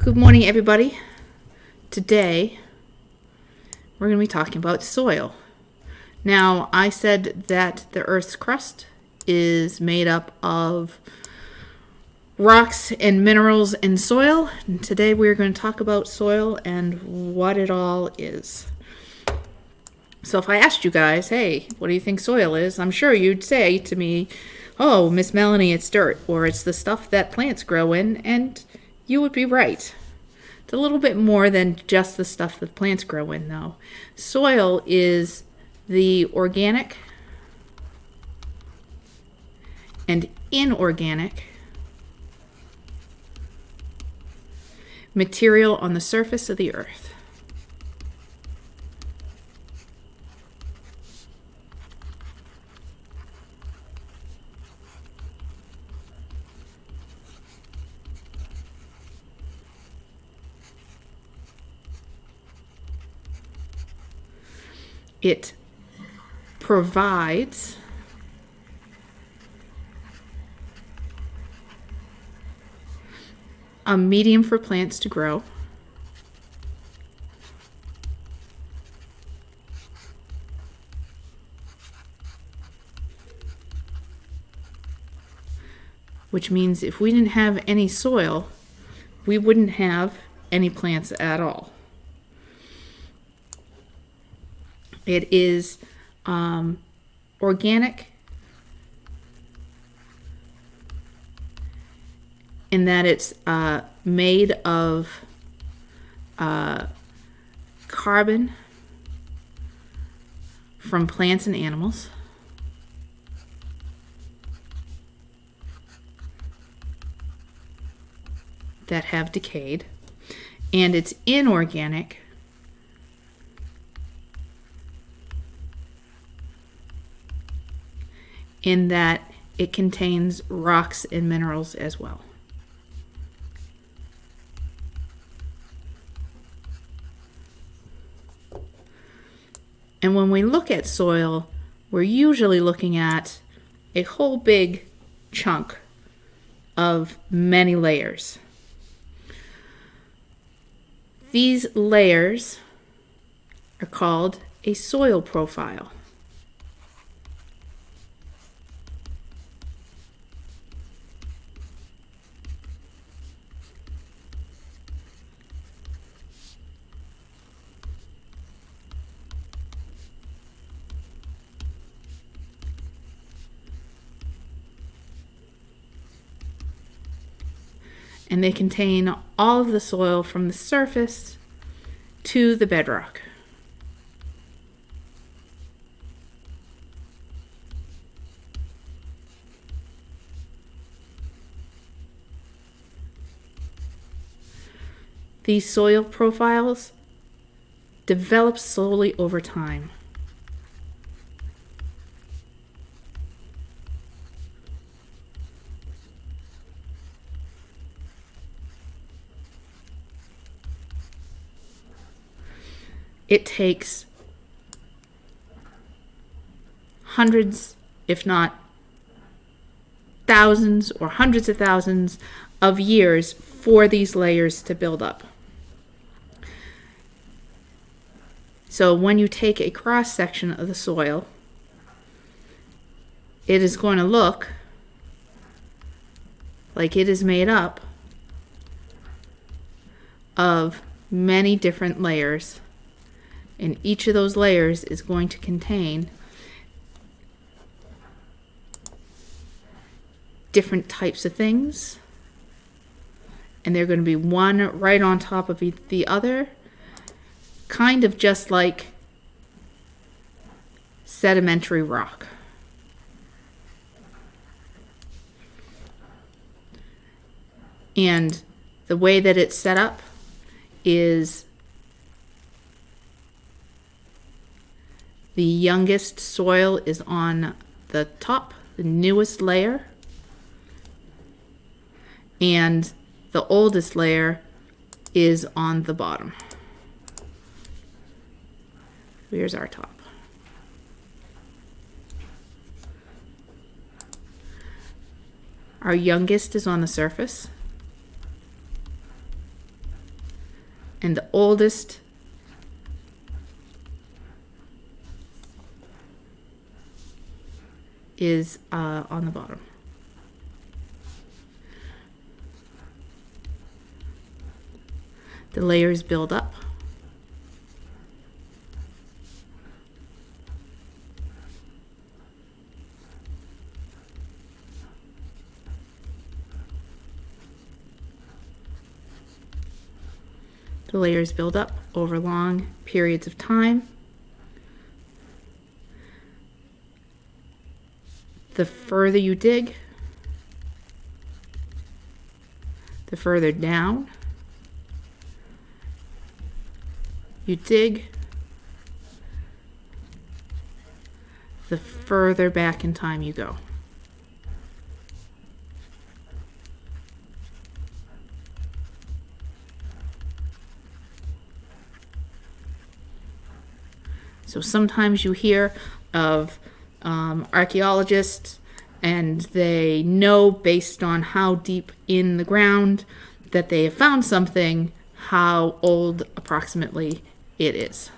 Good morning, everybody. Today, we're going to be talking about soil. Now, I said that the Earth's crust is made up of rocks and minerals and soil. And today, we're going to talk about soil and what it all is. So if I asked you guys, hey, what do you think soil is? I'm sure you'd say to me, oh, Miss Melanie, it's dirt, or it's the stuff that plants grow in, and you would be right. It's a little bit more than just the stuff that plants grow in, though. Soil is the organic and inorganic material on the surface of the earth. It provides a medium for plants to grow. Which means if we didn't have any soil, we wouldn't have any plants at all. It is organic in that it's made of carbon from plants and animals. That have decayed, and it's inorganic in that it contains rocks and minerals as well. And when we look at soil, we're usually looking at a whole big chunk of many layers. These layers are called a soil profile. And they contain all of the soil from the surface to the bedrock. These soil profiles develop slowly over time. It takes hundreds, if not thousands or hundreds of thousands of years for these layers to build up. So when you take a cross section of the soil, it is going to look like it is made up of many different layers. And each of those layers is going to contain different types of things. And they're going to be one right on top of the other. Kind of just like sedimentary rock. And the way that it's set up is the youngest soil is on the top, the newest layer, and the oldest layer is on the bottom. Here's our top. Our youngest is on the surface. And the oldest is on the bottom. The layers build up. The layers build up over long periods of time. The further you dig, the further down you dig, the further back in time you go. So sometimes you hear of archaeologists, and they know based on how deep in the ground that they have found something, how old approximately it is.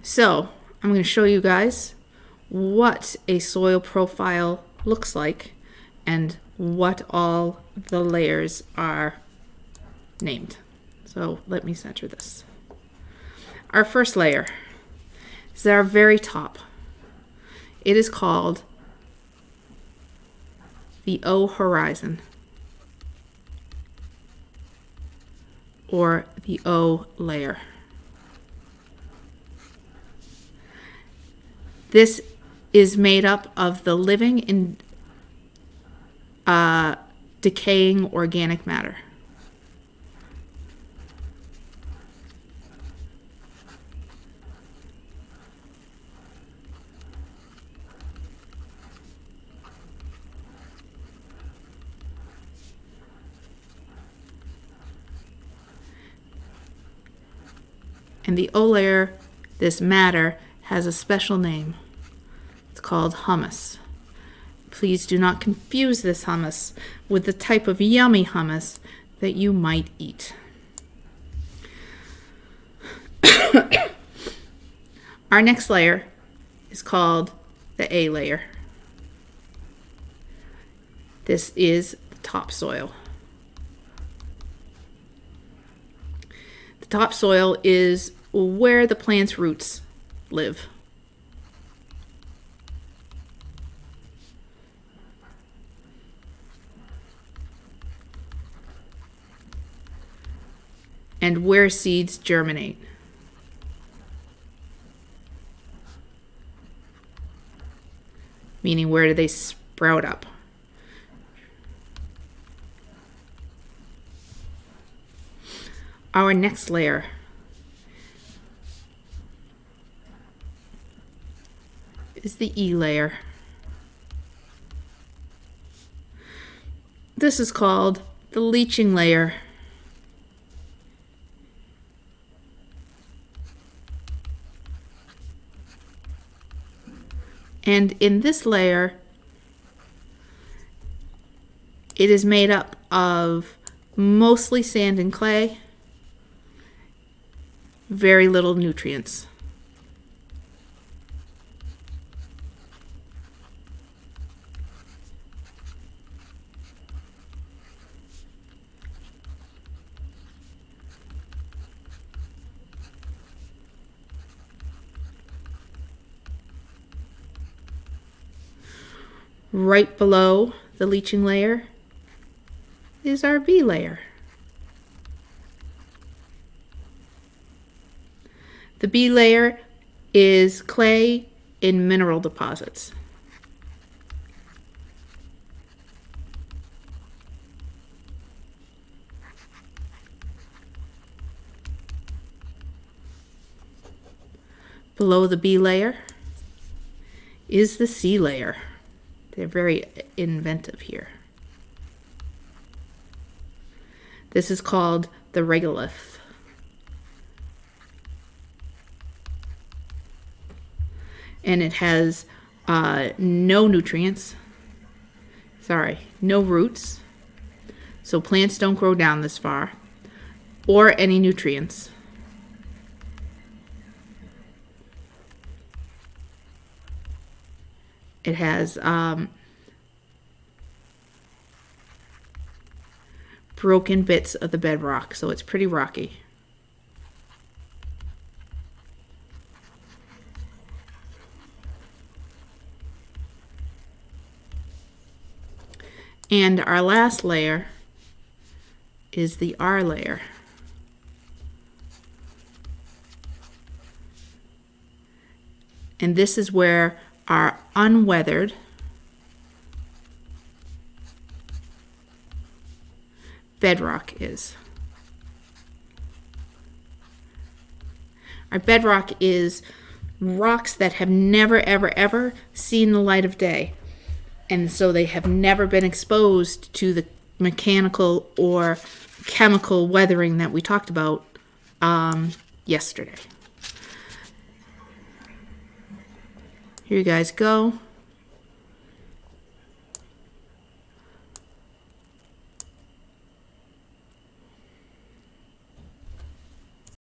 So I'm going to show you guys what a soil profile looks like and what all the layers are named. So let me center this. Our first layer is our very top. It is called the O horizon, or the O layer. This is made up of the living and decaying organic matter. And the O layer, this matter, has a special name. It's called humus. Please do not confuse this humus with the type of yummy hummus that you might eat. Our next layer is called the A layer. This is the topsoil. The topsoil is where the plant's roots live. And where seeds germinate. Meaning, where do they sprout up? Our next layer is the E layer. This is called the leaching layer. And in this layer, it is made up of mostly sand and clay, very little nutrients. Right below the leaching layer is our B layer. The B layer is clay in mineral deposits. Below the B layer is the C layer. They're very inventive here. This is called the regolith. And it has no nutrients. No roots. So plants don't grow down this far. or any nutrients. It has broken bits of the bedrock, so it's pretty rocky. And our last layer is the R layer. And this is where our unweathered bedrock is. Our bedrock is rocks that have never, ever, ever seen the light of day. And so they have never been exposed to the mechanical or chemical weathering that we talked about yesterday. Here you guys go.